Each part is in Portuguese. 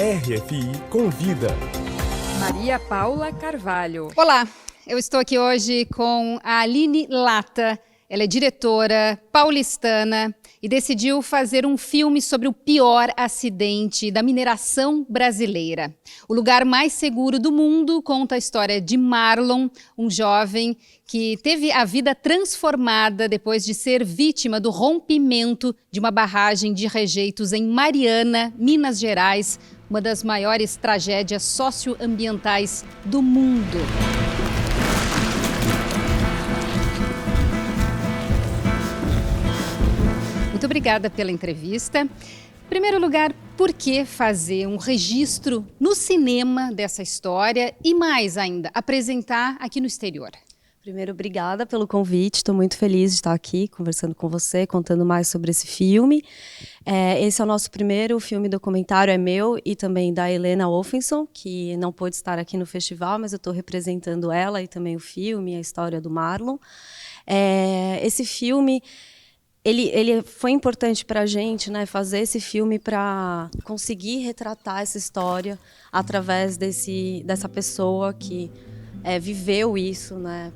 RFI convida. Maria Paula Carvalho. Olá, eu estou aqui hoje com a Aline Lata. Ela é diretora paulistana e decidiu fazer um filme sobre o pior acidente da mineração brasileira. O Lugar Mais Seguro do Mundo conta a história de Marlon, um jovem que teve a vida transformada depois de ser vítima do rompimento de uma barragem de rejeitos em Mariana, Minas Gerais, uma das maiores tragédias socioambientais do mundo. Muito obrigada pela entrevista. Em primeiro lugar, por que fazer um registro no cinema dessa história e mais ainda, apresentar aqui no exterior? Primeiro, obrigada pelo convite, estou muito feliz de estar aqui conversando com você, contando mais sobre esse filme. Esse é o nosso primeiro filme documentário, é meu e também da Helena Wolfenson, que não pôde estar aqui no festival, mas eu estou representando ela e também o filme, a história do Marlon. Esse filme... Ele foi importante para a gente, né, fazer esse filme para conseguir retratar essa história através dessa pessoa que viveu isso, né,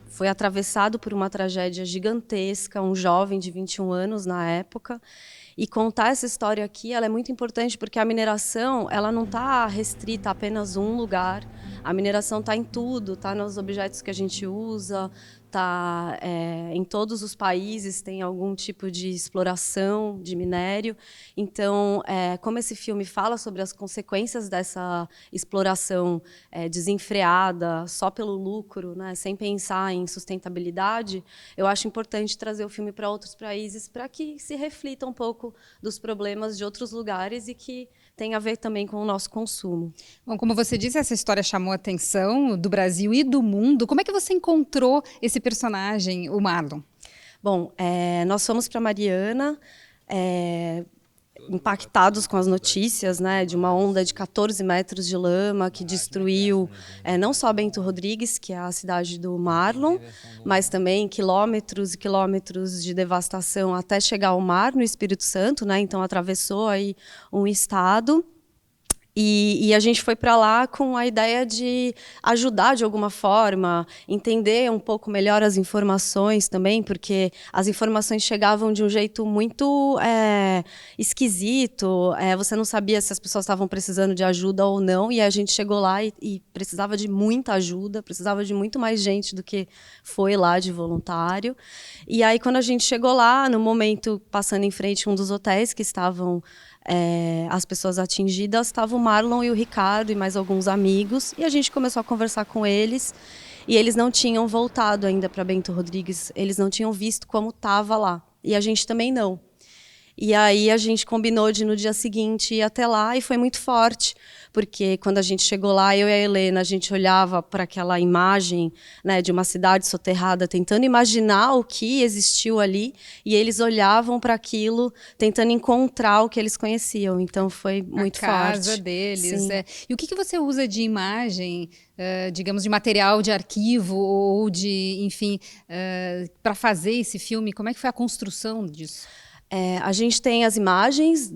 foi atravessado por uma tragédia gigantesca, um jovem de 21 anos na época. E contar essa história aqui, ela é muito importante porque a mineração, ela não está restrita a apenas um lugar. A mineração está em tudo, está nos objetos que a gente usa, está em todos os países, tem algum tipo de exploração de minério. Então, como esse filme fala sobre as consequências dessa exploração desenfreada, só pelo lucro, né, sem pensar em sustentabilidade, eu acho importante trazer o filme para outros países para que se reflita um pouco dos problemas de outros lugares e que tem a ver também com o nosso consumo. Bom, como você disse, essa história chamou a atenção do Brasil e do mundo. Como é que você encontrou esse personagem, o Marlon? Bom, nós fomos para Mariana, impactados com as notícias, né, de uma onda de 14 metros de lama que destruiu não só Bento Rodrigues, que é a cidade do Marlon, mas também quilômetros e quilômetros de devastação até chegar ao mar no Espírito Santo, né, então atravessou aí um estado. E a gente foi para lá com a ideia de ajudar de alguma forma, entender um pouco melhor as informações também, porque as informações chegavam de um jeito muito esquisito, você não sabia se as pessoas estavam precisando de ajuda ou não, e a gente chegou lá e precisava de muita ajuda, precisava de muito mais gente do que foi lá de voluntário. E aí, quando a gente chegou lá, no momento, passando em frente a um dos hotéis que estavam... as pessoas atingidas, estavam o Marlon e o Ricardo e mais alguns amigos, e a gente começou a conversar com eles, e eles não tinham voltado ainda para Bento Rodrigues, eles não tinham visto como estava lá, e a gente também não. E aí a gente combinou de no dia seguinte ir até lá, e foi muito forte, porque quando a gente chegou lá, eu e a Helena, a gente olhava para aquela imagem, né, de uma cidade soterrada, tentando imaginar o que existiu ali, e eles olhavam para aquilo, tentando encontrar o que eles conheciam. Então foi muito forte. A casa deles. E o que você usa de imagem, digamos, de material de arquivo ou de, enfim, para fazer esse filme? Como é que foi a construção disso? A gente tem as imagens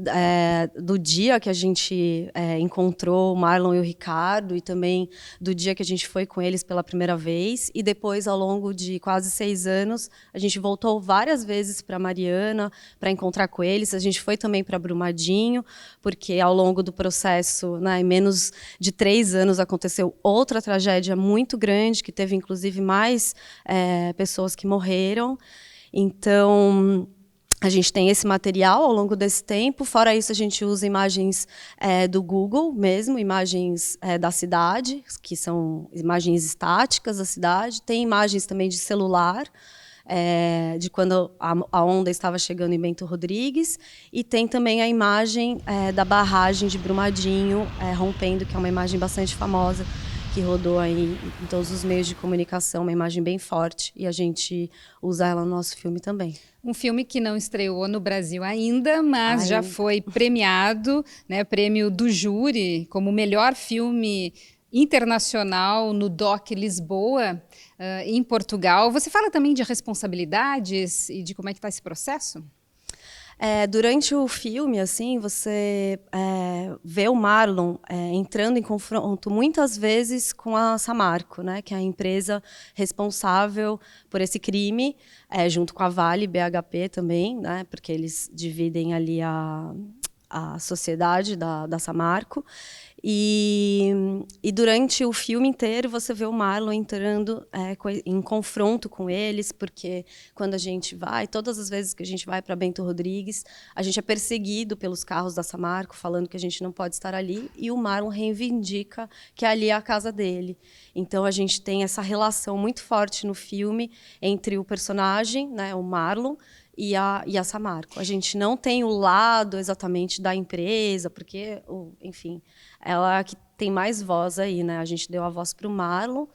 do dia que a gente encontrou o Marlon e o Ricardo, e também do dia que a gente foi com eles pela primeira vez, e depois, ao longo de quase 6 anos, a gente voltou várias vezes para Mariana para encontrar com eles. A gente foi também para Brumadinho, porque ao longo do processo, né, em menos de 3 anos, aconteceu outra tragédia muito grande, que teve inclusive mais pessoas que morreram. Então... a gente tem esse material ao longo desse tempo. Fora isso, a gente usa imagens do Google mesmo, imagens da cidade, que são imagens estáticas da cidade. Tem imagens também de celular, de quando a onda estava chegando em Bento Rodrigues. E tem também a imagem da barragem de Brumadinho rompendo, que é uma imagem bastante famosa, que rodou aí em todos os meios de comunicação, uma imagem bem forte, e a gente usa ela no nosso filme também. Um filme que não estreou no Brasil ainda, mas já foi premiado, né, prêmio do júri, como o melhor filme internacional no DOC Lisboa, em Portugal. Você fala também de responsabilidades e de como é que está esse processo? Durante o filme, assim, você vê o Marlon entrando em confronto muitas vezes com a Samarco, né, que é a empresa responsável por esse crime, junto com a Vale, BHP também, né, porque eles dividem ali a sociedade da Samarco. E durante o filme inteiro você vê o Marlon entrando em confronto com eles, porque quando a gente vai, todas as vezes que a gente vai para Bento Rodrigues, a gente é perseguido pelos carros da Samarco, falando que a gente não pode estar ali, e o Marlon reivindica que ali é a casa dele. Então a gente tem essa relação muito forte no filme entre o personagem, né, o Marlon, e a Samarco. A gente não tem o lado exatamente da empresa, porque, enfim, ela é a que tem mais voz aí, né? A gente deu a voz para o Marlon,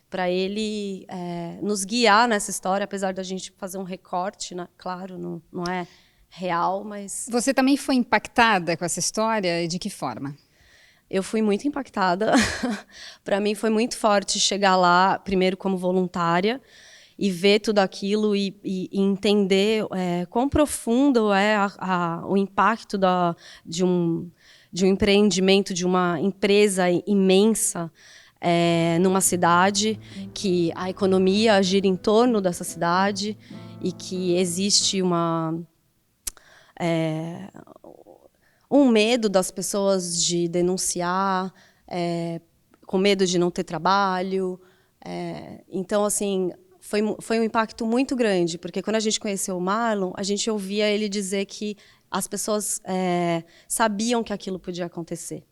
para ele nos guiar nessa história, apesar da gente fazer um recorte, né? Claro, não é real, mas... Você também foi impactada com essa história? E de que forma? Eu fui muito impactada. Para mim foi muito forte chegar lá, primeiro como voluntária, e ver tudo aquilo e entender quão profundo é o impacto de um empreendimento, de uma empresa imensa numa cidade, que a economia gira em torno dessa cidade e que existe um medo das pessoas de denunciar, com medo de não ter trabalho. Então, assim... Foi um impacto muito grande, porque quando a gente conheceu o Marlon, a gente ouvia ele dizer que as pessoas sabiam que aquilo podia acontecer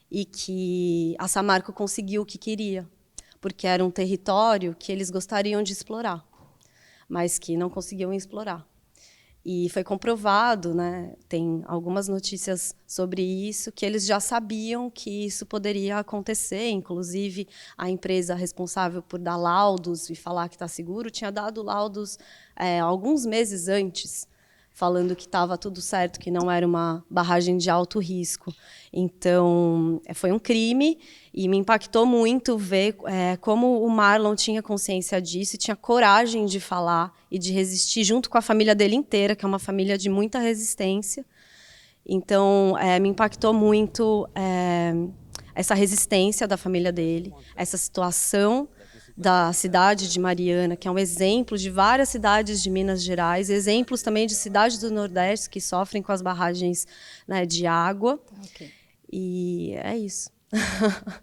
e que a Samarco conseguiu o que queria, porque era um território que eles gostariam de explorar, mas que não conseguiam explorar. E foi comprovado, né, tem algumas notícias sobre isso, que eles já sabiam que isso poderia acontecer. Inclusive, a empresa responsável por dar laudos e falar que está seguro tinha dado laudos alguns meses antes, falando que estava tudo certo, que não era uma barragem de alto risco. Então, foi um crime e me impactou muito ver como o Marlon tinha consciência disso e tinha coragem de falar e de resistir junto com a família dele inteira, que é uma família de muita resistência. Então, me impactou muito essa resistência da família dele, essa situação da cidade de Mariana, que é um exemplo de várias cidades de Minas Gerais, exemplos também de cidades do Nordeste que sofrem com as barragens, né, de água. Okay. E é isso.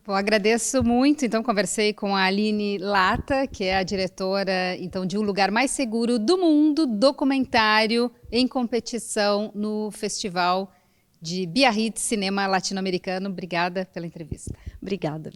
Bom, agradeço muito. Então, conversei com a Aline Lata, que é a diretora então, de Um Lugar Mais Seguro do Mundo, documentário em competição no Festival de Biarritz Cinema Latino-Americano. Obrigada pela entrevista. Obrigada.